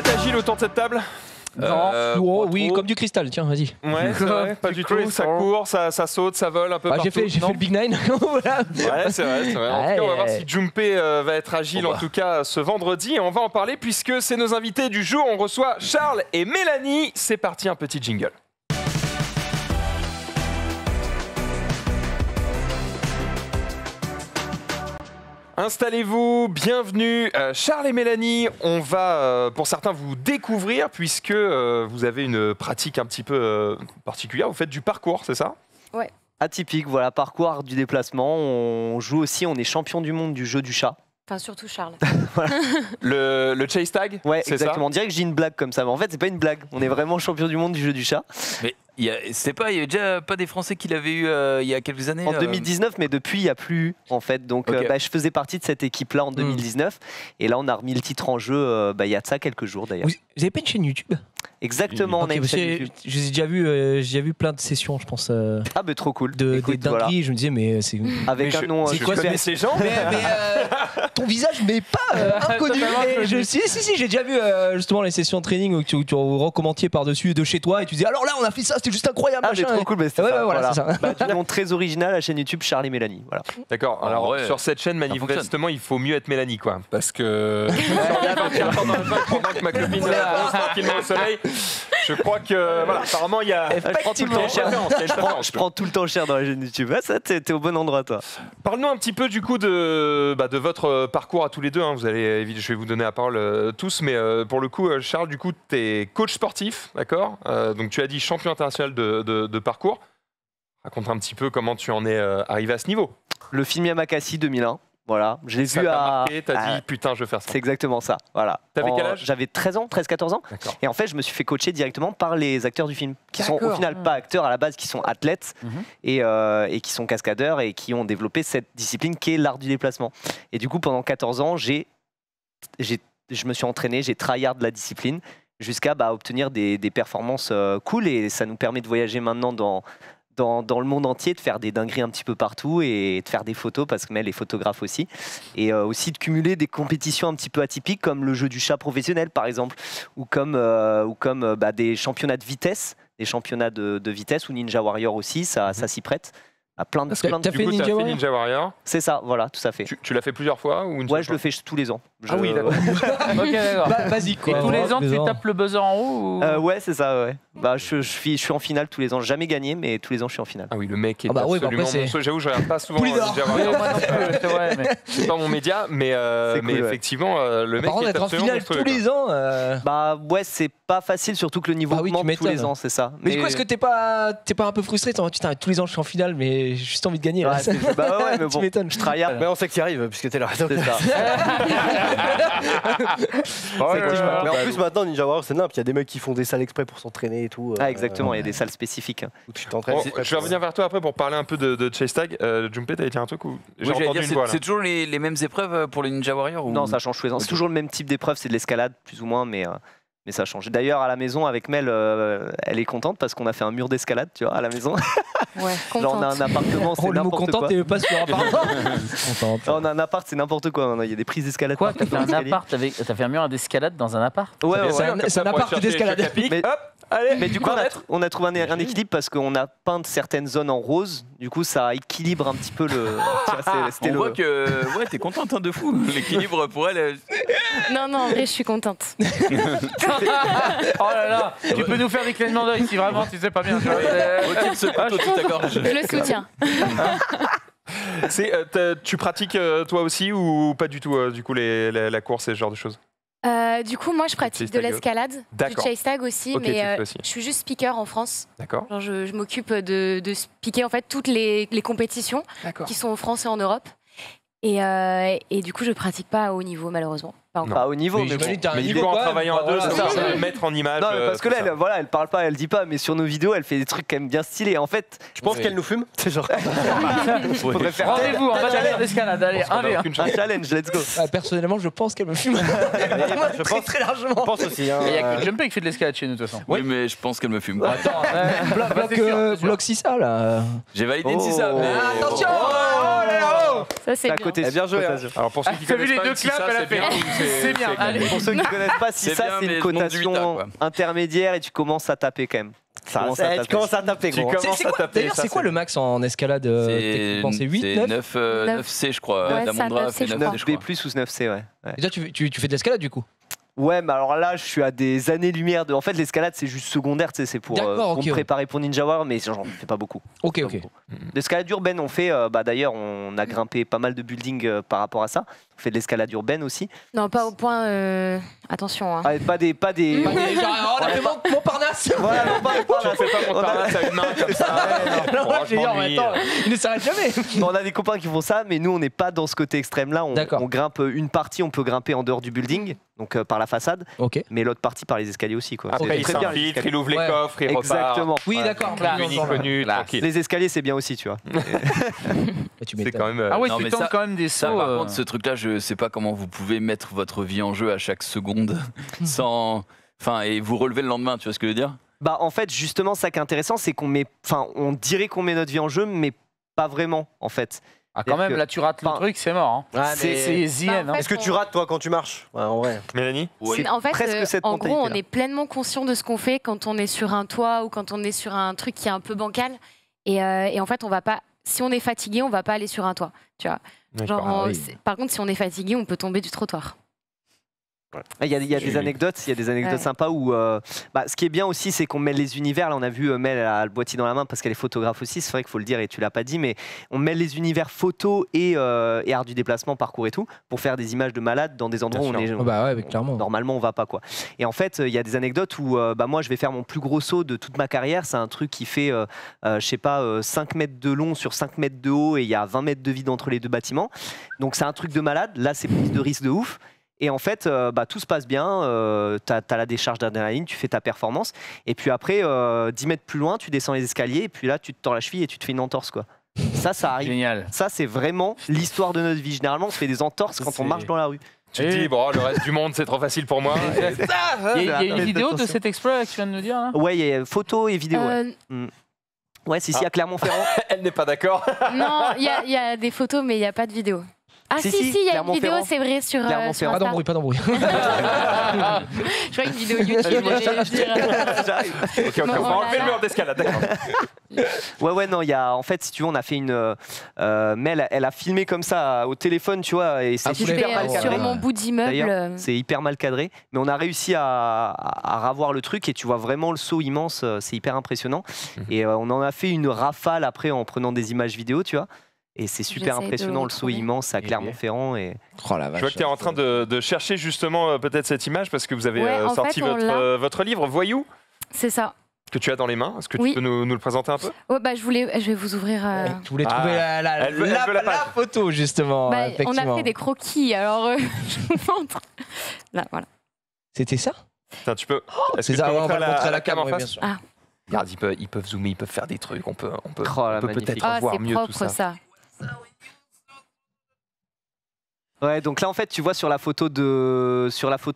êtes agile autour de cette table? Non, oui, comme du cristal, tiens, vas-y. Ouais, c'est vrai, pas du tout. Ça court, ça saute, ça vole un peu partout. J'ai fait le Big Nine. Voilà. Ouais, c'est vrai, c'est vrai. En tout cas, on va voir si Junpei va être agile, en tout cas, ce vendredi. Et on va en parler puisque c'est nos invités du jour. On reçoit Charles et Mélanie. C'est parti, un petit jingle. Installez-vous, bienvenue. Charles et Mélanie, on va pour certains vous découvrir puisque vous avez une pratique un petit peu particulière. Vous faites du parcours, c'est ça? Ouais. Atypique, voilà, parcours du déplacement. On joue aussi, on est champion du monde du jeu du chat. Enfin, surtout Charles. Voilà. Le chase tag? Ouais, exactement. On dirait que j'ai une blague comme ça, mais en fait, c'est pas une blague. On est vraiment champion du monde du jeu du chat. Mais il y avait déjà pas des Français qui l'avaient eu il y a quelques années. En 2019, mais depuis, il n'y a plus eu, en fait. Donc, Okay. je faisais partie de cette équipe-là en 2019. Et là, on a remis le titre en jeu, il y a de ça quelques jours, d'ailleurs. Vous avez pas une chaîne YouTube? Exactement, on a une chaîne YouTube. J'ai déjà vu plein de sessions, je pense. Ah, mais trop cool. Des dingueries, voilà. je me disais, mais c'est. Avec un nom. C'est quoi ces gens? Ton visage n'est pas inconnu. Si, j'ai déjà vu justement les sessions de training où tu recommentiais par-dessus de chez toi et tu disais alors là on a fait ça, c'était juste incroyable. Ah, mais trop cool, c'était ouais, ça. voilà, c'est ça. Du nom très original, la chaîne YouTube Charles et Mélanie. Voilà. D'accord, alors ouais, sur cette chaîne, manifestement, il faut mieux être Mélanie, quoi. Parce que pendant que ma copine avance tranquillement au soleil, je crois que, voilà, apparemment, il y a. Je prends tout le temps cher. Je prends tout le temps cher dans la chaîne YouTube. Ah, ça, t'es au bon endroit, toi. Parle-nous un petit peu du coup de votre parcours à tous les deux. Hein. Je vais vous donner la parole tous, mais pour le coup, Charles, du coup, tu es coach sportif, d'accord? Donc tu as dit champion international de parcours. Raconte un petit peu comment tu en es arrivé à ce niveau. Le film Yamakasi 2001. Voilà, je l'ai vu à. Marqué, t'as dit putain, je veux faire ça. C'est exactement ça. Voilà. T'avais quel âge? J'avais 13-14 ans. Et en fait, je me suis fait coacher directement par les acteurs du film, qui sont au final pas acteurs à la base, qui sont athlètes et qui sont cascadeurs et qui ont développé cette discipline qui est l'art du déplacement. Et du coup, pendant 14 ans, je me suis entraîné, j'ai tryhard de la discipline jusqu'à obtenir des performances cool, et ça nous permet de voyager maintenant dans le monde entier, de faire des dingueries un petit peu partout et de faire des photos, parce que Mel est photographe aussi, et aussi de cumuler des compétitions un petit peu atypiques comme le jeu du chat professionnel par exemple, ou comme des championnats de vitesse, des championnats de vitesse, ou Ninja Warrior aussi, ça s'y prête. Plein de T'as fait Ninja Warrior? C'est ça, voilà, tout à fait. Tu l'as fait plusieurs fois ou Ouais, je le fais tous les ans. Ah oui, d'accord. Ok, d'accord. Basique, quoi. Et tous les ans, tu tapes le buzzer en haut ou... Ouais, c'est ça, ouais. Je suis en finale tous les ans. J'ai jamais gagné, mais tous les ans, je suis en finale. Ah oui, le mec est ouais, absolument monstrueux. J'avoue, je regarde pas souvent Ninja Warrior. C'est vrai, mais... C'est pas mon média, mais cool, effectivement, le mec Par contre, est être en absolument finale monstrueux. tous les ans. Ouais, c'est pas facile, surtout que le niveau augmente tous les ans, c'est ça. Mais du coup, est-ce que t'es pas un peu frustré? Putain, tous les ans je suis en finale, mais j'ai juste envie de gagner. Ouais, mais bon, tu m'étonnes. je tryhard. Mais on sait que tu y arrives puisque t'es là. C'est ça. Mais en plus maintenant Ninja Warrior c'est nimp, il y a des mecs qui font des salles exprès pour s'entraîner et tout. Ah exactement, il y a des salles spécifiques. Où tu t'entraînes. Bon, je vais revenir vers toi après pour parler un peu de chase tag. Junpei, t'avais dit un truc où j'ai entendu une voix là. C'est toujours les mêmes épreuves pour les Ninja Warrior ou... Non, ça change tous les ans. C'est toujours le même type d'épreuve, c'est de l'escalade plus ou moins, mais ça change. D'ailleurs, à la maison, avec Mel, elle est contente parce qu'on a fait un mur d'escalade, tu vois, à la maison. Ouais, Genre, on a un appartement, c'est Le mot n'importe contente, quoi. t'es pas sûr. Contente. On a un appart, c'est n'importe quoi maintenant. Il y a des prises d'escalade. Quoi? T'as fait un appart t'as fait un mur d'escalade dans un appart? Ouais, C'est un appart d'escalade. Mais du coup, on a trouvé un équilibre parce qu'on a peint certaines zones en rose. Du coup, ça équilibre un petit peu le. On voit que ouais, t'es contente de fou. L'équilibre pour elle. Non, en vrai, je suis contente. Oh là là, tu peux nous faire des clignements d'œil si vraiment tu sais pas bien. Retire ce couteau de ta gorge. Je le soutiens. Tu pratiques toi aussi ou pas du tout du coup la course et ce genre de choses? Du coup, moi, je pratique de l'escalade, du chase tag aussi, Okay, mais je suis juste speaker en France. D'accord. Genre, je m'occupe de speaker en fait toutes les compétitions qui sont en France et en Europe. Et du coup, je pratique pas à haut niveau, malheureusement. Pas encore. Pas au niveau, mais du coup, en travaillant à deux, ça va mettre en image. Non, mais parce que là, elle parle pas, elle dit pas, mais sur nos vidéos, elle fait des trucs quand même bien stylés. En fait, je pense qu'elle nous fume. C'est genre. faudrait faire rendez-vous en bataille d'escalade. Allez, un challenge, let's go. Personnellement, je pense qu'elle me fume. Je pense très largement. Je pense aussi. Il y a que Junpei qui fait de l'escalade chez nous, de toute façon. Oui, mais je pense qu'elle me fume. Bloc 6A là. J'ai validé une 6A. Attention. Ça, c'est à bien. côté. Bien joué. Alors pour ceux qui T'as vu connaissent les pas, deux si claps, ça, elle a c'est fait. bien. C'est bien. Allez. Pour ceux qui ne connaissent pas, si C'est ça bien, c'est mais une je monte du huit, cotation quoi. intermédiaire et tu commences à taper quand même. Tu commences à taper, Tu gros. commences C'est à quoi, taper. d'ailleurs, ça, c'est quoi le max en escalade techniquement, c'est 8, 9 9C, je crois. Ouais, La ça, Mondra 9C, fait je 9C, crois. je 9B+, crois. ou 9C, ouais. Et toi, tu fais de l'escalade du coup? Ouais, mais alors là, je suis à des années-lumière de. En fait, l'escalade, c'est juste secondaire, tu sais, c'est pour, D'accord, ok, me préparer pour Ninja Warrior, mais j'en fais pas beaucoup. Ok, Pas ok. beaucoup. L'escalade urbaine, on fait. D'ailleurs, on a grimpé pas mal de buildings par rapport à ça. On fait de l'escalade urbaine aussi. Non, pas au point. Attention. Hein. Ah, pas des. Genre, on a fait Montparnasse. Voilà, non, pas Tu fais pas Montparnasse à une main comme ça. Non, moi, j'ai dit, en même temps, il ne s'arrête jamais. On a des copains qui font ça, mais nous, on n'est pas dans ce côté extrême-là. D'accord. On grimpe une partie, on peut grimper en dehors du building, donc par la façade, Ok. mais l'autre partie par les escaliers aussi. Quoi. Après, C'est il très bien, les s'infiltre, escaliers. il ouvre les Ouais. coffres, il repart. Exactement. Oui, Ouais. d'accord. Ni connu, tranquille. Les escaliers, c'est bien aussi, tu vois. Tu C'est m'étonnes. quand même. Ah ouais, Non, tu mais tentes ça- quand même des Ça, sauts. par contre, ce truc-là, je sais pas comment vous pouvez mettre votre vie en jeu à chaque seconde sans. Enfin, et vous relever le lendemain, tu vois ce que je veux dire? Bah, en fait, justement, ça qui est intéressant, c'est qu'on met. Enfin, on dirait qu'on met notre vie en jeu, mais pas vraiment, en fait. Ah, quand même, là, tu rates le Enfin, truc, c'est mort. Hein. Ouais, mais- C'est ZN. Bah, en Hein. fait, Est-ce que tu rates, toi, quand tu marches? Ouais, en vrai. Mélanie? C'est En fait, presque cette en gros, on mentalité-là. est pleinement conscient de ce qu'on fait quand on est sur un toit ou quand on est sur un truc qui est un peu bancal. Et en fait, on va pas. Si on est fatigué, on va pas aller sur un toit. Tu vois. Genre, Ah oui. par contre, si on est fatigué, on peut tomber du trottoir. Il y a des anecdotes, Ouais. sympas où. Ce qui est bien aussi, c'est qu'on met les univers. Là, on a vu Mel elle a le boîtier dans la main parce qu'elle est photographe aussi. C'est vrai qu'il faut le dire et tu l'as pas dit, mais on met les univers photo et art du déplacement, parcours et tout, pour faire des images de malades dans des endroits où Bien on est. Bah ouais, clairement. Normalement, on va pas quoi. Et en fait, il y a des anecdotes où moi, je vais faire mon plus gros saut de toute ma carrière. C'est un truc qui fait, je sais pas, 5 mètres de long sur 5 mètres de haut et il y a 20 mètres de vide entre les deux bâtiments. Donc c'est un truc de malade. Là, c'est prise de risque de ouf. Et en fait, tout se passe bien, tu as la décharge d'adrénaline, tu fais ta performance. Et puis après, 10 mètres plus loin, tu descends les escaliers et puis là, tu te tords la cheville et tu te fais une entorse. Quoi. Ça arrive. Génial. Ça, c'est vraiment l'histoire de notre vie. Généralement, on se fait des entorses quand on marche dans la rue. Tu te dis, bon, le reste du monde, c'est trop facile pour moi. Il y a une vidéo de cet exploit que tu viens de nous dire là? Ouais, il y a photo et vidéo. Ouais, ouais c'est ici à Clermont-Ferrand. Elle n'est pas d'accord. Non, il y a des photos, mais il n'y a pas de vidéo. Ah Si, si, si, il y a une vidéo, Clermont-Ferrand. c'est vrai, sur Clermont-Ferrand. Pas Insta. d'embrouille. Je vois une vidéo YouTube. j'allais dire. Ok, on Non, va oh enlever là le mur d'escalade, d'accord. Ouais, non, il y a, en fait, si tu veux, on a fait une. Mel, elle a filmé comme ça au téléphone, tu vois, et c'est Ah, Je super fais, mal cadré. cadré. sur mon bout d'immeuble. D'ailleurs, c'est hyper mal cadré, mais on a réussi à ravoir le truc et tu vois vraiment le saut immense, c'est hyper impressionnant. Et on en a fait une rafale après en prenant des images vidéo, tu vois. Et c'est super J'essaie de impressionnant le saut retrouver. immense à Clermont-Ferrand. Et... Oh la vache. Je vois que tu es en train de chercher justement peut-être cette image parce que vous avez Ouais, en sorti fait, on l'a. votre livre Voyou C'est ça. que tu as dans les mains. Est-ce que tu Oui. peux nous le présenter un peu? Ouais, bah, je vais vous ouvrir. Tu voulais Ah. trouver Elle veut la page. photo justement. Bah, on a effectivement. fait des croquis, alors je vous montre. Là, voilà. C'était ça? Tiens, tu peux. Est-ce C'est que tu ça, peux on montrer va le montrer à la cam en caméra, bien face? sûr. Ah. Regarde, ils peuvent zoomer, ils peuvent faire des trucs. On peut Oh là, magnifique. peut-être Ah, voir c'est mieux tout propre ça. ça. Ouais, donc là en fait tu vois sur la photo de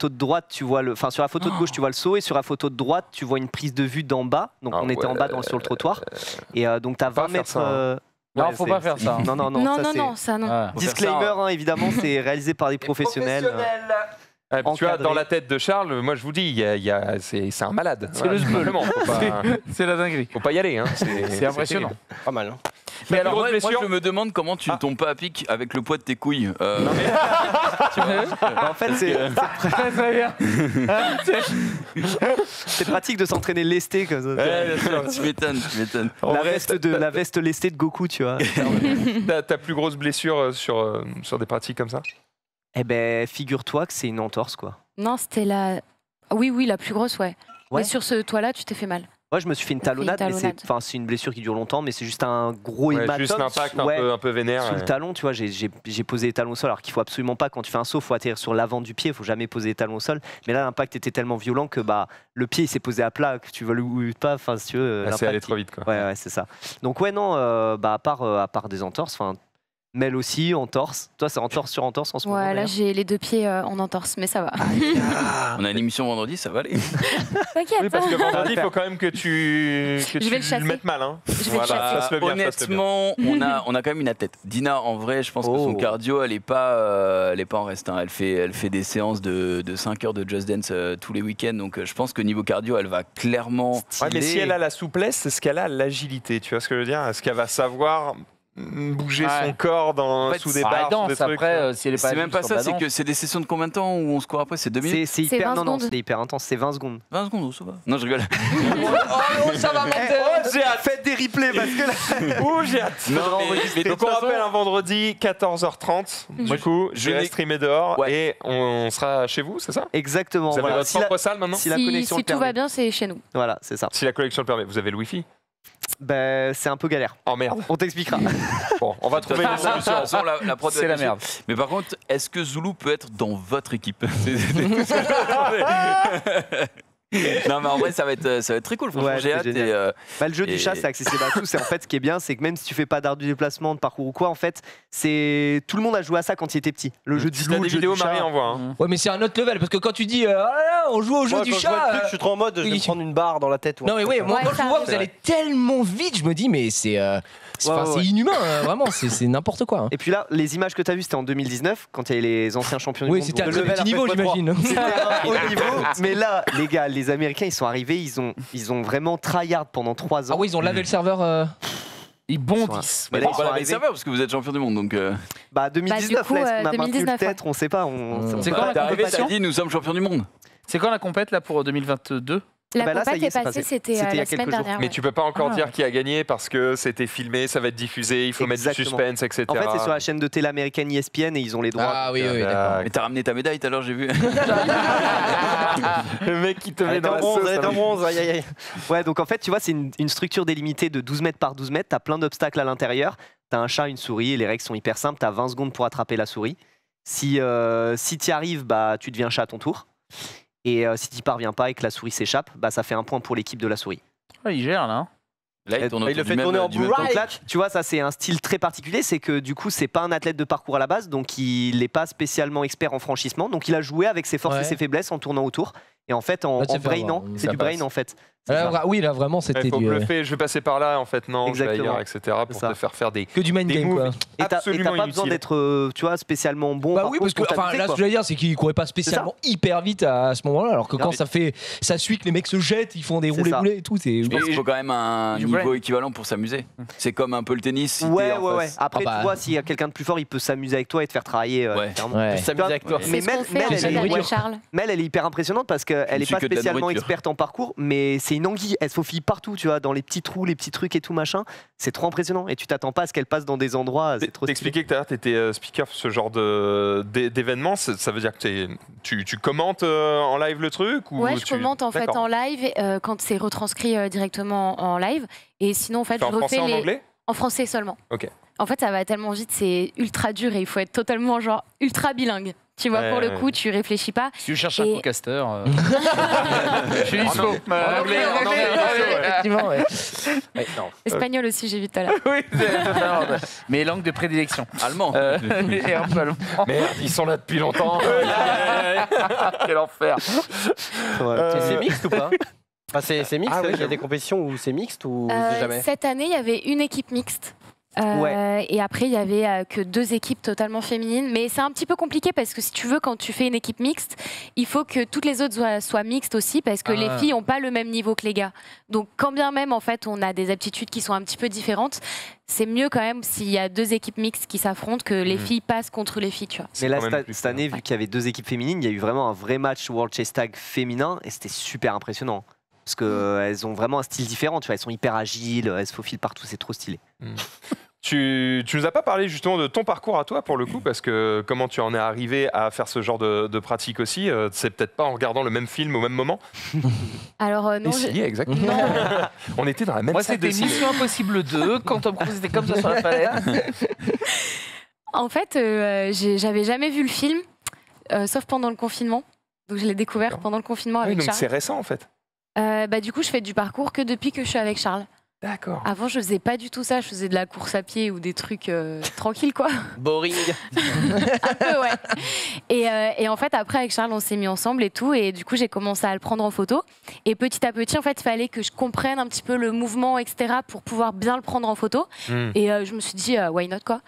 droite tu vois enfin sur la photo de gauche tu vois le saut et sur la photo de droite tu vois une prise de vue d'en bas. Donc Ah on était en bas ouais. sur le trottoir et donc t'as Pas 20 faire mètres. ça, hein. Non, ouais, faut c'est- pas faire ça. Non, Non, ça, non, c'est- non, ça non. Ouais. Faut faire Disclaimer, ça, hein, évidemment, c'est réalisé par des professionnels. Ouais, puis tu vois, Encadré. dans la tête de Charles, moi je vous dis, c'est un malade. C'est le sbeul. Vraiment, C'est la dinguerie. faut pas y aller. Hein. C'est impressionnant. terrible. Pas mal. Hein. Mais alors, Moi, grosse moi, blessure je me demande comment tu tombes pas à pic avec le poids de tes couilles. En fait, Très très bien. c'est pratique de s'entraîner lesté comme ça. Ouais, bien sûr. tu m'étonnes, tu m'étonnes. En La vrai, veste lestée de Goku, tu vois. ta plus grosse blessure sur des pratiques comme ça? Eh ben, figure-toi que c'est une entorse, quoi. Non, c'était la. Ah oui, la plus grosse, ouais. Ouais. Mais sur ce toit-là, tu t'es fait mal. Moi, je me suis fait une T'as fait une talonnade, mais talonnade. c'est une blessure qui dure longtemps, mais c'est juste un gros Ouais, hématome. juste l'impact Ouais, un peu vénère. sous le talon, tu vois, j'ai posé les talons au sol, alors qu'il faut absolument pas, quand tu fais un saut, il faut atterrir sur l'avant du pied, il faut jamais poser les talons au sol. Mais là, l'impact était tellement violent que le pied il s'est posé à plat, que tu veux le ou pas, enfin, si tu veux. C'est l'impact, allé trop vite, quoi. Ouais, c'est ça. Donc ouais, non, à part des entorses, enfin, Mel aussi, entorse. Toi, c'est entorse sur entorse en ce moment. Ouais, là d'ailleurs. j'ai les 2 pieds en entorse, mais ça va. On a une émission vendredi, ça va aller. T'inquiète. Oui, parce que vendredi, il faut quand même que tu Je vais le chasser. le mettes mal. Hein. Je vais le chasser. Fasse-le bien, Honnêtement, on a quand même une athlète. Dina, en vrai, je pense que son cardio, elle est pas en reste. Hein. Elle fait des séances de 5 heures de Just Dance tous les week-ends. Donc je pense que niveau cardio, elle va clairement. Ouais, mais si elle a la souplesse, c'est ce qu'elle a l'agilité. Tu vois ce que je veux dire? Est-ce qu'elle va savoir bouger son corps En fait, sous des c'est barres, danse, sous des trucs? après, si elle est pas C'est même pas sur ça, la c'est danse. que c'est des sessions de combien de temps où on se court après? C'est 2 minutes? C'est C'est hyper, 20 secondes. c'est hyper intense, c'est 20 secondes. 20 secondes, ça va. Non, je rigole. Oh, ça va J'ai hâte, faites des replays parce que là. Ouh, j'ai hâte. Non, mais Donc on rappelle un vendredi 14h30. Du coup, je vais streamer dehors Ouais. et on sera chez vous, c'est ça? Exactement. Vous avez Voilà. votre propre salle maintenant? si la connexion Si le tout va permet. bien, c'est chez nous. Voilà, c'est ça. Si la connexion le permet. Vous avez le Wi-Fi? Ben, c'est un peu galère. Oh merde. On t'expliquera. Bon, on va trouver une De toute solution. façon, la prod C'est la dessus. merde. Mais par contre, est-ce que Zulu peut être dans votre équipe? Non, mais en vrai, ça va être très cool. Franchement, Ouais, j'ai c'est hâte. génial. Et, Bah, le jeu Et- du chat, c'est accessible à tous. Et en fait, ce qui est bien, c'est que même si tu fais pas d'art du déplacement, de parcours ou quoi, en fait, c'est tout le monde a joué à ça quand il était petit. Le jeu du Si t'as loup, des le jeu vidéos, du chat. Marie envoie. Hein. Ouais, mais c'est un autre level parce que quand tu dis oh là là, on joue au jeu Moi, du quand je vois le chat. truc, je suis trop en mode, je vais oui. me prendre une barre dans la tête. ou un Non mais truc oui, comme moi Ouais, quand je ça vous vois, arrive. vous allez tellement vite, je me dis mais c'est ouais. inhumain, vraiment, c'est n'importe quoi. Hein. Et puis là, les images que tu as vues, c'était en 2019, quand il y avait les anciens champions du Oui, monde. c'était un Donc, très le level petit niveau, après x3. j'imagine. C'était un haut niveau. Mais là, les gars, les Américains, ils sont arrivés, ils ont vraiment tryhard pendant 3 ans. Ah oui, ils ont lavé le serveur. Ils bondissent. Mais là, là, ils on sont va la arrivés. serveur parce que vous êtes champion du monde. Donc, Bah 2019, Bah, du coup, là, est-ce qu'on a maintenu 2019, peut-être, on sait pas. C'est bah, quand la t'es arrivé, compétition t'as dit nous sommes champions du monde. C'est quand la compète là pour 2022? La Bah là, ça compète y est, est c'est passée, passé. c'était C'était il y a la semaine quelques jours. dernière. Mais ouais. tu peux pas encore Ah. dire qui a gagné parce que c'était filmé, ça va être diffusé, il faut mettre du Exactement. suspense, etc. En fait, c'est sur la chaîne de télé américaine ESPN et ils ont les droits. Ah oui, oui, d'accord. Mais t'as ramené ta médaille tout à l'heure, j'ai vu. Le mec qui te met Elle est dans en la bronze, sauce. elle est en bronze, aïe aïe aïe. Ouais, donc en fait, tu vois, c'est une structure délimitée de 12 mètres par 12 mètres. T'as plein d'obstacles à l'intérieur. T'as un chat, une souris, et les règles sont hyper simples. T'as 20 secondes pour attraper la souris. Si tu y arrives, bah, tu deviens chat à ton tour. Et si tu parviens pas et que la souris s'échappe, bah, ça fait un point pour l'équipe de la souris. Ah, il gère là. Hein. Là, il tourne Il le autour fait du tourner en du même- bourrage. Donc là, tu vois, ça c'est un style très particulier, c'est que du coup, c'est pas un athlète de parcours à la base, donc il n'est pas spécialement expert en franchissement, donc il a joué avec ses forces Ouais. et ses faiblaises en tournant autour. Et en fait, en Là, tu sais faire brainant, avoir, c'est ça du brain passe. en fait. C'est Là, ça. oui, là vraiment, c'était Il faut du, bluffer, je vais passer par là, en fait, non, je vais Exactement. ailleurs, etc. pour ça. te faire faire des que du mind des game moves quoi. Et t'as absolument pas besoin inutiles. d'être, tu vois, spécialement bon. Bah par oui, contre, parce que pour enfin, t'amuser, là, ce quoi. que je veux dire, c'est qu'ils couraient pas spécialement hyper vite à ce moment-là, alors que Non, quand mais- ça suit que les mecs se jettent, ils font des C'est roulés ça. boulés et tout. C'est Je pense qu'il faut quand même un Du niveau brain. équivalent pour s'amuser. C'est comme un peu le tennis. Si Ouais, t'es en ouais, ouais. face. Après, Ah bah. tu vois, s'il y a quelqu'un de plus fort, il peut s'amuser avec toi et te faire travailler. Ouais. clairement. Ouais. S'amuser avec toi. Mais C'est ce qu'on Mel, fait Mel, en c'est fait une avec nourriture. Charles. Mel, elle est hyper impressionnante parce qu'elle Je n'est suis pas que de la spécialement nourriture. experte en parcours, mais c'est une anguille. Elle se faufile partout, tu vois, dans les petits trous, les petits trucs et tout machin. C'est trop impressionnant. Et tu t'attends pas à ce qu'elle passe dans des endroits. C'est trop stylé. T'expliquais que tout à l'heure, tu étais speaker sur ce genre d'événements. Ça veut dire que tu commentes en live le truc ou Ouais, je tu- commente en fait D'accord. en live quand c'est retranscrit directement en live. Et sinon, en fait, C'est en je refais français, en anglais en français seulement. Ok. En fait, ça va tellement vite, c'est ultra dur et il faut être totalement genre ultra bilingue. Tu vois, Ouais, pour le ouais. coup, tu réfléchis pas. Si tu cherches un Et- co-caster, je suis dispo. En anglais, ouais. effectivement. Ouais. Ouais, non. Espagnol aussi, j'ai vu tout à l'heure. Oui, c'est totalement. Mes langues de prédilection. Allemand. Et un peu allemand. Merde, ils sont là depuis longtemps. Quel enfer. C'est mixte ou pas Enfin, c'est mixte, Ah oui, il y a j'avoue. des compétitions où c'est mixte ou jamais Cette année, il y avait une équipe mixte. Et après, il y avait que 2 équipes totalement féminines. Mais c'est un petit peu compliqué parce que si tu veux, quand tu fais une équipe mixte, il faut que toutes les autres soient mixtes aussi parce que les filles n'ont pas le même niveau que les gars. Donc, quand bien même, en fait, on a des aptitudes qui sont un petit peu différentes, c'est mieux quand même s'il y a 2 équipes mixtes qui s'affrontent que les filles passent contre les filles, tu vois. Mais là, quand même plus cette année, vu qu'il y avait 2 équipes féminines, il y a eu vraiment un vrai match World Chase Tag féminin et c'était super impressionnant. Parce qu'elles ont vraiment un style différent, tu vois, elles sont hyper agiles, elles se faufilent partout, c'est trop stylé. Tu nous as pas parlé justement de ton parcours à toi pour le coup, parce que comment tu en es arrivé à faire ce genre de pratique aussi, c'est peut-être pas en regardant le même film au même moment. Alors, non, Et si, exactement. On était dans la même Moi, salle de c'était ciné. Mission Impossible 2, quand Tom Cruise était comme ça sur la palette. en fait, j'avais jamais vu le film, sauf pendant le confinement. Donc, je l'ai découvert D'accord. pendant le confinement Oui, avec donc Charles. c'est récent en fait. Du coup, je fais du parcours que depuis que je suis avec Charles. D'accord. Avant, je faisais pas du tout ça. Je faisais de la course à pied ou des trucs tranquilles, quoi. Boring. Un peu, ouais. Et en fait, après, avec Charles, on s'est mis ensemble et tout. Et du coup, j'ai commencé à le prendre en photo. Et petit à petit, en fait, il fallait que je comprenne un petit peu le mouvement, etc., pour pouvoir bien le prendre en photo. Et je me suis dit, why not, quoi.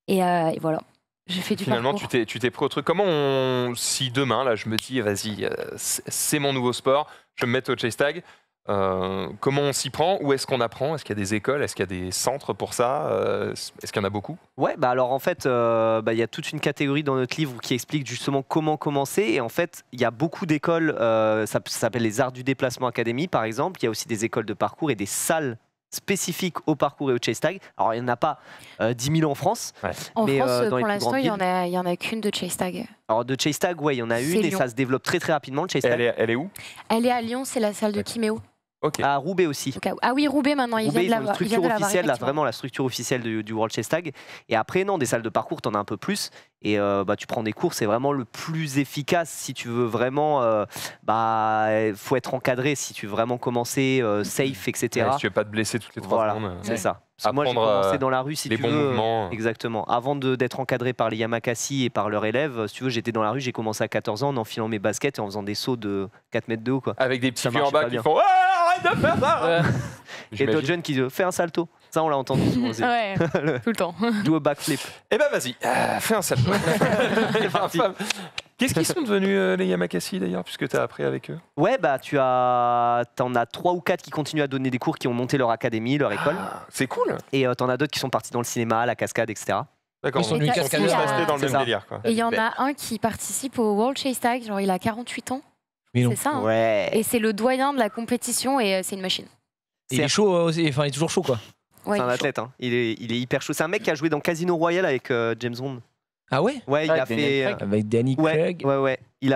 Et voilà. J'ai fait du Finalement, parcours. tu t'es pris au truc. Si demain, là, je me dis, vas-y, c'est mon nouveau sport, je vais me mettre au chase tag. Comment on s'y prend? Où est-ce qu'on apprend? Est-ce qu'il y a des écoles? Est-ce qu'il y a des centres pour ça? Est-ce qu'il y en a beaucoup? Ouais, bah alors en fait, il y a toute une catégorie dans notre livre qui explique justement comment commencer. Et en fait, il y a beaucoup d'écoles, ça s'appelle les Arts du Déplacement Academy par exemple. Il y a aussi des écoles de parcours et des salles spécifiques au parcours et au chase tag. Alors il n'y en a pas 10 000 en France. Ouais. En mais, France, dans les pour plus l'instant, grandes il y en a qu'une de chase tag. Alors de chase tag, ouais, il y en a une C'est et Lyon. ça se développe très très rapidement le chase Et tag. elle est où? Elle est à Lyon, c'est la salle de Kiméo. Ok. À Roubaix aussi. Ah oui, Roubaix maintenant, Roubaix, ils ont une il vient structure de l'avoir, officielle, là, effectivement. vraiment la structure officielle du World Chase Tag. Et après, non, des salles de parcours, t'en as un peu plus. Et tu prends des cours, c'est vraiment le plus efficace si tu veux vraiment. Faut être encadré si tu veux vraiment commencer safe, etc. Ouais, si tu veux pas te blesser toutes les 3 Voilà, secondes. c'est ça. Parce que moi, j'ai Apprendre, commencé dans la rue, si les tu bons veux. mouvements. Exactement. Avant d'être encadré par les Yamakasi et par leurs élèves, si tu veux, j'étais dans la rue, j'ai commencé à 14 ans en enfilant mes baskets et en faisant des sauts de 4 mètres de haut, quoi. Avec des petits Ça vieux en marchait bas pas qui bien. font ah, arrête de faire ça. Et J'imagine. d'autres jeunes qui disent fais un salto. Ça, on l'a entendu souvent aussi. Ouais, tout le temps. Do a backflip. Eh ben vas-y, fais un salto. Qu'est-ce qu'ils sont devenus les Yamakasi d'ailleurs, puisque tu as appris avec eux? Ouais, bah t'en as 3 ou 4 qui continuent à donner des cours, qui ont monté leur académie, leur école. Ah, c'est cool. Et t'en as d'autres qui sont partis dans le cinéma, la cascade, etc. D'accord. Ils sont Ils venus sont cascade. tous Il y a- restés dans le C'est même ça. délire, quoi. Et il y en a un qui participe au World Chase Tag, genre il a 48 ans. Oui, non. C'est ça. Hein. Ouais. Et c'est le doyen de la compétition et c'est une machine. Et il est chaud aussi, enfin il est toujours chaud quoi. Ouais, C'est un il est athlète, hein. Il est hyper chaud. C'est un mec qui a joué dans Casino Royale avec James Bond. Ah ouais? Ouais, il Ouais, a Daniel fait. Craig. Avec Danny Ouais, Craig. ouais. Il lui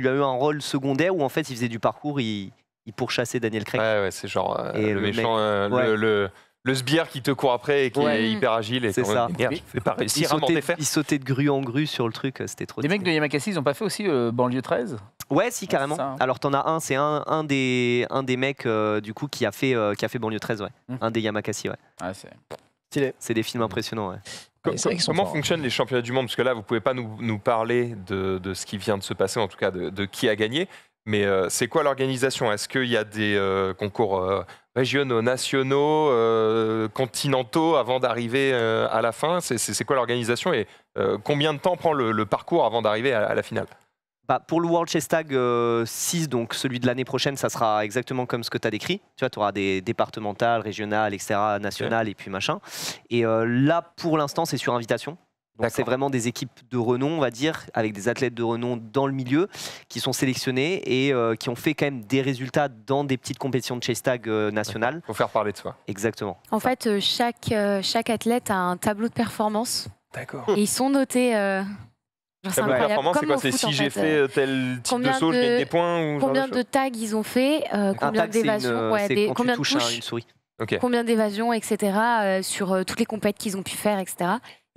a eu un rôle secondaire où en fait il faisait du parcours, il pourchassait Daniel Craig. Ouais, c'est genre Et le le méchant, ouais. le sbire qui te court après et qui Ouais. est hyper agile. Et C'est quand ça. même, merde, je vais pas Il réussir à m'en défaire. sautait de grue en grue sur le truc, c'était trop Les mecs stylé. de Yamakasi, ils ont pas fait aussi banlieue 13? Ouais, si, carrément. c'est ça, hein. Alors, t'en as un, c'est un des mecs du coup qui a fait banlieue 13, ouais. Un des Yamakasi, ouais. Ouais, c'est... C'est des films impressionnants, ouais. C'est vrai qu'ils sont Comment forts. fonctionnent les championnats du monde? Parce que là, vous pouvez pas nous parler de ce qui vient de se passer, en tout cas de qui a gagné. Mais c'est quoi l'organisation? Est-ce qu'il y a des concours régionaux, nationaux, continentaux avant d'arriver à la fin? C'est quoi l'organisation et combien de temps prend le parcours avant d'arriver à la finale? Bah, pour le World Chase Tag 6, donc celui de l'année prochaine, ça sera exactement comme ce que tu as décrit. Tu vois, tu auras des départementales, régionales, etc., nationales et puis machin. Et là, pour l'instant, c'est sur invitation. Donc c'est vraiment des équipes de renom, on va dire, avec des athlètes de renom dans le milieu qui sont sélectionnés et qui ont fait quand même des résultats dans des petites compétitions de chase tag nationales. Faut faire parler de soi. Exactement. En fait, chaque athlète a un tableau de performance D'accord. et ils sont notés. Genre, c'est Tableau de incroyable. performance, c'est Comme quoi? au C'est foot, si en j'ai fait. fait tel type de Combien saut, je gagne de- des points ou ce genre Combien de tags ils ont fait, Un combien tag, c'est d'évasions, c'est quand combien tu de touches à touches, une souris. Ok. combien d'évasions, etc. Sur toutes les compètes qu'ils ont pu faire, etc.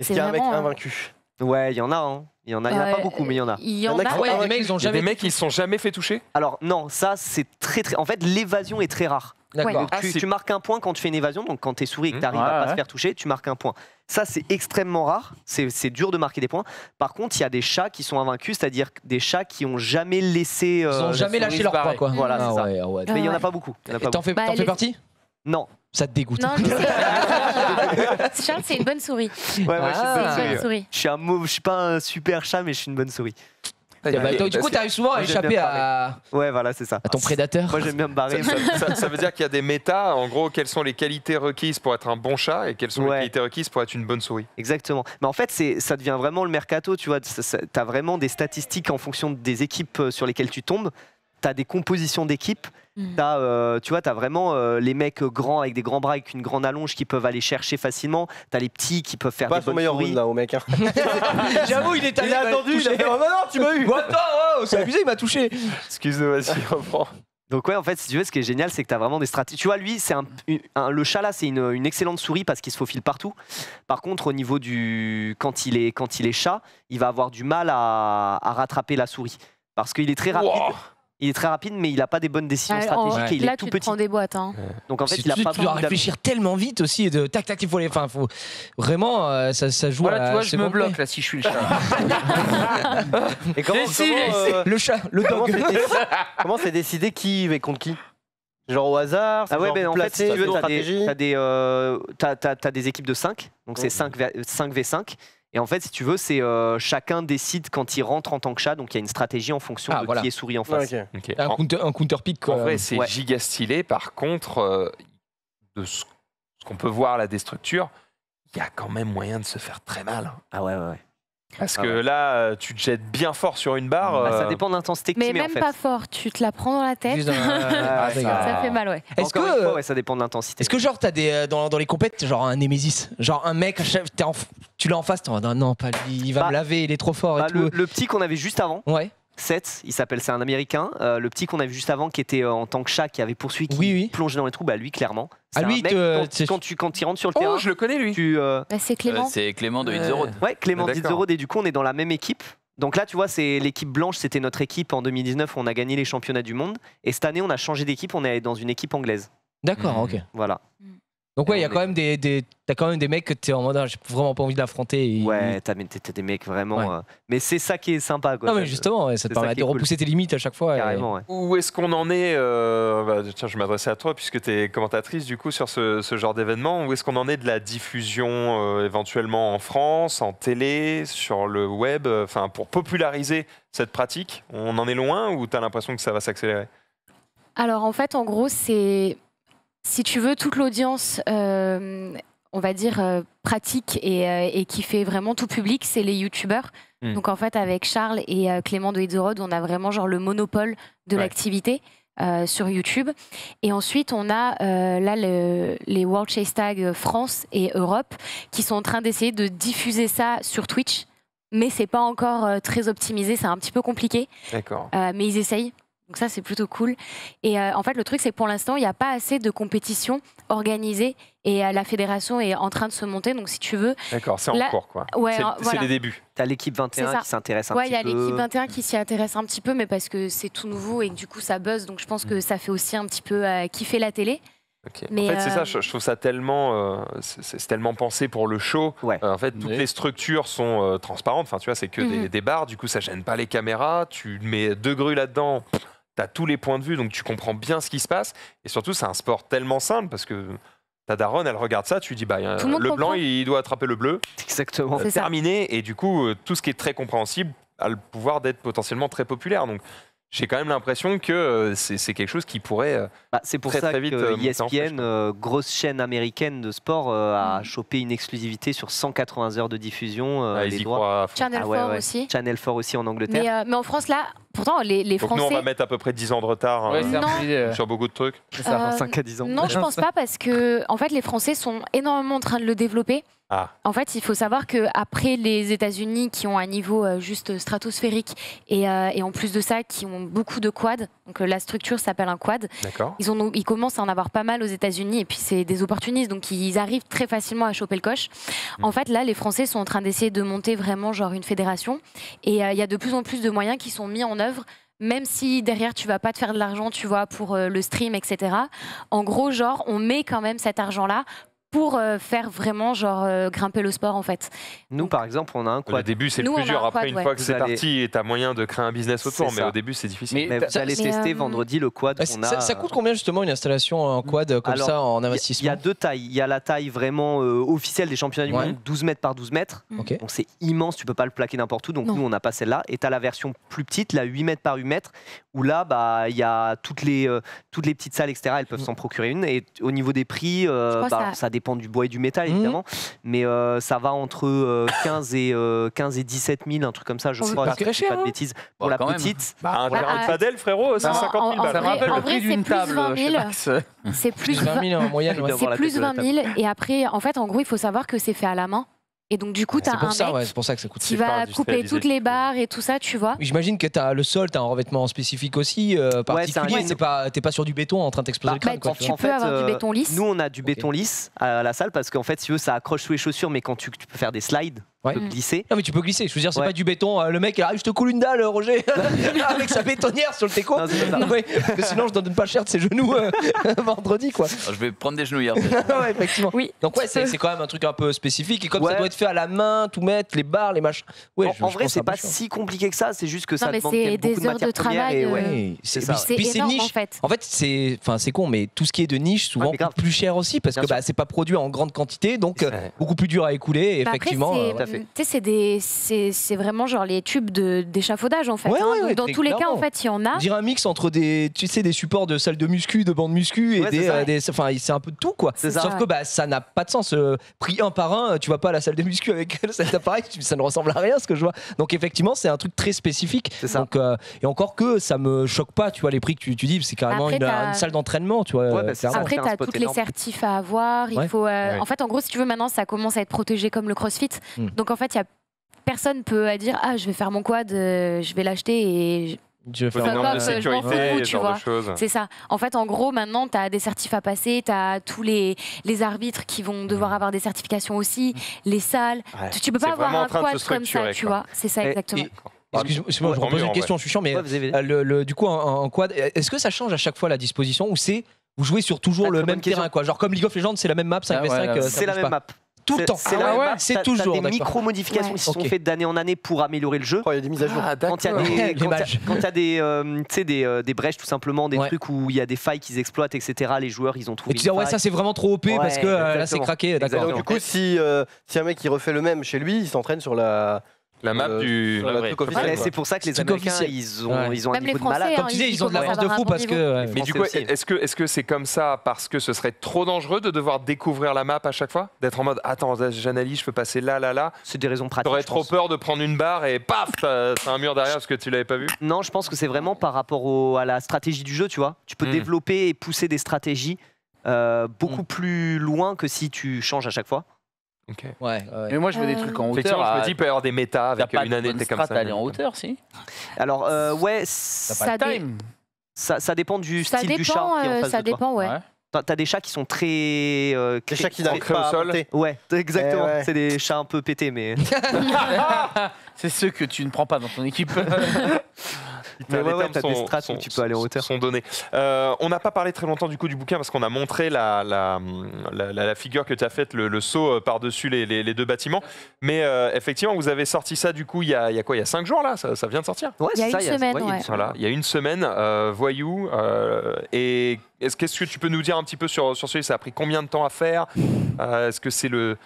Est-ce C'est qu'il y a un mec vraiment, invaincu? Ouais, il y en a, hein. Il y en a pas Ouais, beaucoup, mais il y en a. Il y en Il y en a a. qui- Ouais, Ah, les mecs ils ont Il y a jamais. des mecs qui se sont jamais fait toucher? Alors non, ça c'est très très. En fait, l'évasion est très rare. D'accord. Ouais. Ah, Tu marques un point quand tu fais une évasion, donc quand tu es souris et que tu arrives Ouais, à pas ouais. te faire toucher, tu marques un point. Ça, c'est extrêmement rare. C'est dur de marquer des points. Par contre, il y a des chats qui sont invaincus, c'est-à-dire des chats qui ont jamais laissé. Ils ont jamais la lâché souris leur se proie barrer. quoi. Voilà, Ah c'est ça. ouais, ouais. Mais il y en a Ouais. pas beaucoup. Il y en a pas Et T'en beaucoup. fais, Bah, t'en fais les- partie? Non. Ça te dégoûte. Non, je sais. Charles, c'est une bonne souris. Ouais, moi, je suis une bonne Ah. C'est une souris. bonne souris. Je suis pas un super chat, mais je suis une bonne souris. Et bah, du coup, t'arrives souvent à Moi, j'aime échapper bien à Ouais, voilà, c'est ça. ton prédateur. Moi, j'aime bien me barrer. Ça veut dire qu'il y a des méta, en gros, quelles sont les qualités requises pour être un bon chat et quelles sont les Ouais. qualités requises pour être une bonne souris? Exactement. Mais en fait, ça devient vraiment le mercato, tu vois. Tu as vraiment des statistiques en fonction des équipes sur lesquelles tu tombes. Tu as des compositions d'équipes. Mhm. Tu vois, tu as vraiment les mecs grands avec des grands bras, avec une grande allonge qui peuvent aller chercher facilement. Tu as les petits qui peuvent faire Pas des son bonnes meilleur souris. round là au mec. Hein. J'avoue, il est allé. Il a attendu, il a fait oh non, non, tu m'as eu. Oh, attends, oh, c'est abusé, il m'a touché. Excuse-moi, vas-y, reprends. Donc ouais, en fait, si tu veux, ce qui est génial, c'est que tu as vraiment des stratégies. Tu vois, lui, c'est le chat là, c'est une excellente souris parce qu'il se faufile partout. Par contre, au niveau du quand il est chat, il va avoir du mal à rattraper la souris parce qu'il est très rapide. Wow. Il est très rapide, mais il n'a pas des bonnes décisions stratégiques et il là, est tout tu te petit. prends des boîtes. Hein. Donc en fait, il a pas tu dois réfléchir tellement vite aussi. De tac, tac, il faut les. Enfin, faut vraiment, ça joue. Voilà, à tu vois, je me seconde bloque près. là si je suis le chat. Et comment Le chat, le dog. comment c'est décidé qui va contre qui? Genre au hasard? Ah ouais, genre mais en fait, placé, si tu veux, stratégie. t'as des équipes de 5, donc c'est 5v5. Et en fait, si tu veux, c'est chacun décide quand il rentre en tant que chat, donc il y a une stratégie en fonction de qui est souris en face. Ok. Un counter pick, quoi. En vrai, c'est giga stylé. Par contre, de ce qu'on peut voir là des structures, il y a quand même moyen de se faire très mal. Ah ouais. Parce que là, tu te jettes bien fort sur une barre. Ça dépend de l'intensité que Mais tu mets en même fait. pas fort, tu te la prends dans la tête. Juste dans- Ça fait mal, ouais. Est-ce Encore une fois, que, ça dépend de l'intensité. est-ce que genre t'as des dans les compètes genre un Némésis, genre un mec tu l'as en face, t'es en mode, non pas lui, il va me laver, il est trop fort et tout. Le petit qu'on avait juste avant, Ouais. Seth, c'est un américain. Le petit qu'on a vu juste avant qui était en tant que chat, qui avait poursuivi, qui plongeait dans les trous, lui clairement. C'est lui, un mec, quand il rentre sur le terrain, je le connais lui. C'est Clément. C'est Clément de Hit the Road. Ouais, Clément D'accord. Hit the Road, et du coup on est dans la même équipe. Donc là, tu vois, c'est l'équipe blanche, c'était notre équipe en 2019 où on a gagné les championnats du monde. Et cette année, on a changé d'équipe, on est dans une équipe anglaise. D'accord, ok. Voilà. Donc ouais, il y a quand même t'as quand même des mecs que t'es en mode, j'ai vraiment pas envie de l'affronter. Ouais, t'as des mecs vraiment. Mais c'est ça qui est sympa, quoi. Non mais justement, ça te c'est permet ça qui de est cool. repousser tes limites à chaque fois. Carrément, ouais. Où est-ce qu'on en est tiens, je m'adressais à toi puisque tu es commentatrice du coup sur ce genre d'événement. Où est-ce qu'on en est de la diffusion éventuellement en France, en télé, sur le web, pour populariser cette pratique? On en est loin ou tu as l'impression que ça va s'accélérer? Alors en fait, en gros, c'est, si tu veux, toute l'audience, on va dire, pratique et qui fait vraiment tout public, c'est les youtubeurs. Donc en fait, avec Charles et Clément de Hit the Road, on a vraiment genre le monopole de l'activité sur YouTube. Et ensuite, on a là les World Chase Tag France et Europe qui sont en train d'essayer de diffuser ça sur Twitch. Mais c'est pas encore très optimisé, c'est un petit peu compliqué. D'accord. Mais ils essayent. Donc ça, c'est plutôt cool. Et en fait, le truc, c'est que pour l'instant, il n'y a pas assez de compétitions organisées et la fédération est en train de se monter. Donc si tu veux... D'accord, c'est en cours, quoi. Ouais, c'est voilà. les débuts. T'as l'équipe 21 qui s'intéresse un petit peu. Ouais, il y a l'équipe 21 qui s'y intéresse un petit peu, mais parce que c'est tout nouveau et que du coup, ça buzz. Donc je pense que ça fait aussi un petit peu kiffer la télé. Okay. Mais en fait, c'est ça, je trouve ça tellement, c'est tellement pensé pour le show. En fait, toutes les structures sont transparentes. Enfin, tu vois, c'est que des bars. Du coup, ça gêne pas les caméras. Tu mets 2 grues là-dedans. Tu as tous les points de vue, donc tu comprends bien ce qui se passe. Et surtout, c'est un sport tellement simple parce que ta daronne, elle regarde ça, tu dis, le blanc, il doit attraper le bleu. Exactement. C'est terminé. Et du coup, tout ce qui est très compréhensible a le pouvoir d'être potentiellement très populaire. Donc, j'ai quand même l'impression que c'est quelque chose qui pourrait c'est pour très, ça très vite que ESPN, grosse chaîne américaine de sport, a chopé une exclusivité sur 180 heures de diffusion. Les droits. Channel 4 aussi. Channel 4 aussi en Angleterre. Mais en France, là, pourtant, les Donc Français... nous, on va mettre à peu près 10 ans de retard sur beaucoup de trucs. C'est ça, 5 à 10 ans. Non, je pense pas parce que en fait, les Français sont énormément en train de le développer. En fait, il faut savoir qu'après les États-Unis qui ont un niveau juste stratosphérique et en plus de ça, qui ont beaucoup de quads, donc la structure s'appelle un quad. Ils commencent à en avoir pas mal aux États-Unis et puis c'est des opportunistes, donc ils arrivent très facilement à choper le coche. En fait, là, les Français sont en train d'essayer de monter vraiment genre une fédération et il y a de plus en plus de moyens qui sont mis en œuvre. Même si derrière tu vas pas te faire de l'argent, tu vois, pour le stream, etc. En gros, genre, on met quand même cet argent-là pour faire vraiment grimper le sport en fait. Nous par exemple on a un quad. Au début c'est le plus dur, après une fois que c'est parti tu as moyen de créer un business autour, mais au début c'est difficile. Mais vous allez tester vendredi le quad qu'on a. Ça coûte combien justement une installation en quad comme ça en investissement? Il y a 2 tailles, il y a la taille vraiment officielle des championnats du monde, 12 mètres par 12 mètres, donc c'est immense, tu peux pas le plaquer n'importe où, donc nous on n'a pas celle-là, et tu as la version plus petite, la 8 mètres par 8 mètres, où là il y a toutes les petites salles etc, elles peuvent s'en procurer une, et au niveau des prix, ça dépend du bois et du métal évidemment, mais ça va entre 15 et 17 000, un truc comme ça, je crois. Pas très cher, pas de bêtises. Pour la petite. Un terrain de padel, frérot, c'est 50 000 balles. Ça me rappelle le prix d'une table. C'est plus 20 000 en moyenne. C'est plus 20 000. Et après, en fait, en gros, il faut savoir que c'est fait à la main. Et donc, du coup, tu as un mec c'est pour ça que ça coûte. qui va couper toutes les barres et tout ça, tu vois. J'imagine que t'as le sol, tu as un revêtement spécifique aussi, particulier. T'es pas sur du béton en train d'exploser le crâne. Tu peux avoir du béton lisse. Nous, on a du béton lisse à la salle parce qu'en fait, si tu veux, ça accroche sous les chaussures, mais quand tu peux faire des slides, Ouais. Tu peux glisser. Non mais tu peux glisser, je veux dire c'est Ouais. pas du béton, le mec arrive je te coule une dalle Roger avec sa bétonnière sur le teco. Non, c'est pas ça. Ouais, parce que sinon je donne pas cher de ses genoux vendredi quoi. Alors, je vais prendre des genouillères. Ouais, effectivement. Oui. Donc ouais c'est quand même un truc un peu spécifique et comme Ouais. ça doit être fait à la main, tout mettre, les barres, les machins. Ouais, En vrai, pense c'est un peu pas chiant. si compliqué que ça, c'est juste que ça mais demande c'est quand même des beaucoup de heures de matières premières. travail, Et ouais. Ouais, c'est ça, C'est puis c'est énorme, niche. en fait. En fait, c'est con, mais tout ce qui est de niche, souvent Ouais, mais grave. coûte plus cher aussi parce Bien que sûr. bah, c'est pas produit en grande quantité, donc Ouais. beaucoup plus dur à écouler. Et Bah, effectivement, après, tout à fait. tu sais, c'est vraiment genre les tubes d'échafaudage en fait. Ouais, hein. ouais, Donc, ouais, dans très tous les cas, clairement. en fait, il y en a. on dirait un mix entre des supports de salle de muscu, de bandes muscu et Ouais, c'est ça. enfin, c'est un peu de tout quoi. C'est ça. Sauf que bah, ça n'a pas de sens. Pris un par un, tu vas pas à la salle de muscu avec cet appareil, ça ne ressemble à rien ce que je vois. Donc effectivement, c'est un truc très spécifique. C'est ça. Donc, et encore que ça me choque pas, tu vois, les prix que tu dis, c'est carrément Après, une salle d'entraînement, tu vois. Ouais, bah, c'est clairement. ça. Après, fait un tu as spot toutes les énorme. certifs à avoir. Il Ouais. faut, Ouais. En fait, en gros, si tu veux, maintenant, ça commence à être protégé comme le CrossFit. Donc, en fait, personne peut dire ah, je vais faire mon quad, je vais l'acheter et Je vais Faut faire des Enfin, normes de je m'en sécurité, fous, ce tu genre vois. de choses. c'est ça. En fait, en gros, maintenant, tu as des certifs à passer, tu as tous les arbitres qui vont devoir avoir des certifications aussi, les salles. Ouais. Tu peux C'est pas avoir vraiment en un train de se quad comme ça, structurer, tu quoi. vois. C'est ça, Et- exactement. Excuse-moi, je Tant repose mieux, une en question, je suis chiant, mais Ouais, vous avez- du coup, en quad, est-ce que ça change à chaque fois la disposition ou c'est vous jouez sur toujours Ah, le très même bonne question. terrain quoi. Genre comme League of Legends, c'est la même map 5v5. Ah ouais, ça C'est la bouge même pas. map. Tout le temps. C'est la Ah même ouais, map. c'est T'as toujours. des d'accord. micro-modifications Ouais. qui sont Ok. faites d'année en année pour améliorer le jeu. Oh, il y a des mises à jour. Ah, Quand il y a d'accord. des, Les mages. quand il y a des, tu sais, des brèches tout simplement, des Ouais. trucs où il y a des failles qu'ils exploitent, etc. Les joueurs, ils ont trouvé. Et tu dis une ouais faille. ça c'est vraiment trop OP parce que là c'est exactement. craqué. D'accord. Exactement. Donc, du coup, si un mec il refait le même chez lui, il s'entraîne sur la La map du. sur la Ouais. truc Ouais, officiel. quoi. c'est pour ça que les Truc Américains, officiel. ils ont un Même les niveau de malade. Français, Comme hein, tu disais, ils ont de la commencent force à de avoir fou un bon parce niveau. que. Mais du coup, Français aussi. est-ce que c'est comme ça parce que ce serait trop dangereux de devoir découvrir la map à chaque fois? D'être en mode attends, j'analyse, je peux passer là. C'est des raisons pratiques. T'aurais je trop pense. peur de prendre une barre et paf, t'as un mur derrière parce que tu l'avais pas vu? Non, je pense que c'est vraiment par rapport à la stratégie du jeu, tu vois. Tu peux développer et pousser des stratégies beaucoup plus loin que si tu changes à chaque fois. Ok. Ouais. Mais moi, je veux des trucs en hauteur. Effectivement, je me à- dis, il peut y avoir des méta T'as avec pas une de année, bonne t'es comme strat ça. à aller en hauteur, si. Alors, ouais, T'as Ça pas de dé- time. ça dépend du Ça style du chat dépend, qui est en face ça de toi. dépend, ouais. T'as des chats qui sont très. Les chats qui n'arrivent ancrés au pas à sol. monter. Ouais, exactement. Ouais. C'est des chats un peu pétés, mais. C'est ceux que tu ne prends pas dans ton équipe. Mais ouais, Les termes t'as des sont- strats où sont- tu peux aller en hauteur. sont donnés. On n'a pas parlé très longtemps du coup du bouquin parce qu'on a montré la figure que tu as faite, le saut par-dessus les deux bâtiments. Mais effectivement, vous avez sorti ça du coup il y a quoi? Il y a 5 jours là, ça vient de sortir. Ouais, Il y a c'est ça, une semaine, ouais, il y a une ouais. semaine. Voilà, il y a une semaine, Voyou. Et qu'est-ce que tu peux nous dire un petit peu sur celui-là? Ça a pris combien de temps à faire? Est-ce que c'est le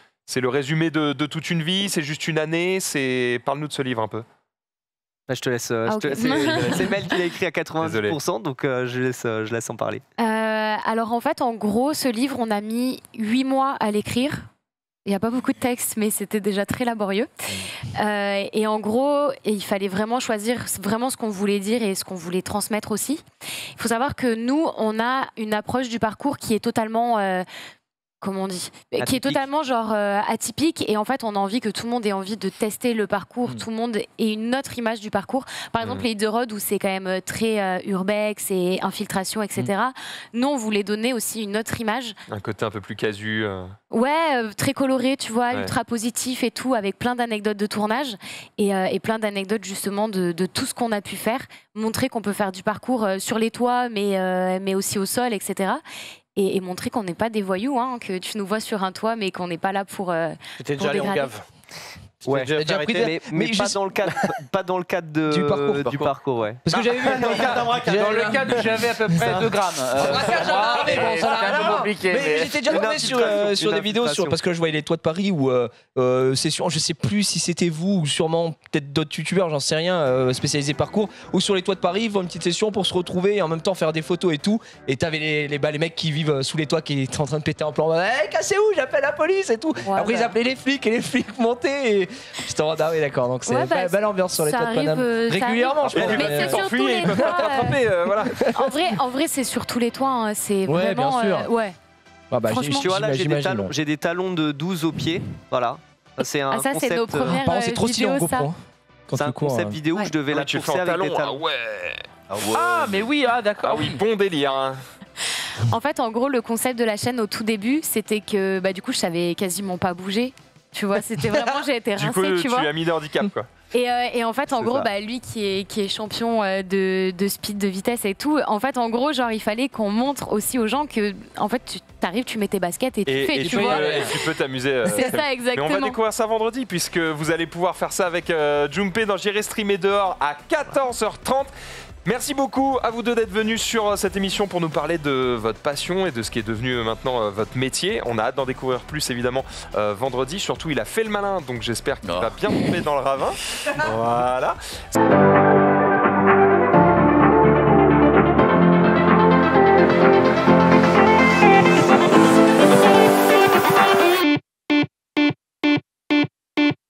résumé de toute une vie? C'est juste une année? Parle-nous de ce livre un peu. Bah, je te laisse. Ah, ok. C'est Mel qui l'a écrit à 90%, Désolé. donc je laisse en parler. Alors en fait, en gros, ce livre, on a mis 8 mois à l'écrire. Il n'y a pas beaucoup de texte, mais c'était déjà très laborieux. Et en gros, il fallait vraiment choisir vraiment ce qu'on voulait dire et ce qu'on voulait transmettre aussi. Il faut savoir que nous, on a une approche du parcours qui est totalement... comment on dit, qui est Atypique. totalement genre atypique, et en fait on a envie que tout le monde ait envie de tester le parcours, tout le monde ait une autre image du parcours. Par exemple les Hit the Road où c'est quand même très urbex et infiltration, etc. Nous on voulait donner aussi une autre image, Un côté un peu plus casu. très coloré, tu vois, Ouais. ultra positif et tout, avec plein d'anecdotes de tournage et plein d'anecdotes justement de tout ce qu'on a pu faire, montrer qu'on peut faire du parcours sur les toits mais aussi au sol, etc. Et montrer qu'on n'est pas des voyous, hein, que tu nous vois sur un toit, mais qu'on n'est pas là pour. J'étais Pour déjà allé en dégrader. gave. Ouais, J'ai déjà pris arrêté. mais Mais pas, je- dans le cadre Du du parcours, ouais. Parce que j'avais vu. Dans le cadre d'un braquage. Dans le cas où j'avais à peu près 2 grammes. braquage à main, mais bon, ça n'a c'est rien à un peu voir. compliqué. Mais j'étais déjà Une tombé infiltration, sur une des vidéos infiltration. parce que je voyais les toits de Paris où c'est sûr, je sais plus si c'était vous ou sûrement peut-être d'autres youtubeurs, j'en sais rien, spécialisés parcours, ou sur les toits de Paris, ils font une petite session pour se retrouver et en même temps faire des photos et tout. Et t'avais les mecs qui vivent sous les toits qui étaient en train de péter en plan. Hey, cassez où? J'appelle la police et tout. Ouais, Après ils bah. appelaient les flics et les flics montaient. Et j'étais en mode ah oui d'accord, donc c'est Ouais, bah, belle ambiance sur les ça toits de arrive, Paname. ça Régulièrement, je arrive. pense. Mais c'est sur tous les ils peuvent pas toits. t'attraper, voilà. En vrai, c'est sur tous les toits. Hein, c'est Ouais, vraiment. bien sûr. Ouais. Ah bah, Franchement, Tu vois, là, j'imagine. j'ai des talons de 12 au pied. Voilà. C'est un Ah, ça, c'est concept, nos premières Par contre, c'est trop stylé en vidéos, ça. GoPro. Quand c'est tu un cours, concept vidéo où Ouais. je devais Oui, la tu fais courser en avec des talon. talons. Ah, mais oui, d'accord. Ah oui, bon délire. Hein. En fait, en gros, le concept de la chaîne au tout début, c'était que bah, du coup, je savais quasiment pas bouger. Tu vois, c'était vraiment, j'ai été rincée, du coup, tu vois. Tu as mis des handicaps, quoi. Et en fait, en gros, lui qui est champion de speed, de vitesse et tout, en fait, en gros, genre, il fallait qu'on montre aussi aux gens que, en fait, tu t'arrives, tu mets tes baskets et tu fais, tu vois. Et tu peux t'amuser. C'est ça, exactement. Mais on va découvrir ça vendredi, puisque vous allez pouvoir faire ça avec Junpei dans J'irai streamer dehors à 14h30. Merci beaucoup à vous deux d'être venus sur cette émission pour nous parler de votre passion et de ce qui est devenu maintenant votre métier. On a hâte d'en découvrir plus évidemment vendredi. Surtout, il a fait le malin, donc j'espère qu'il va bien tomber dans le ravin. Voilà.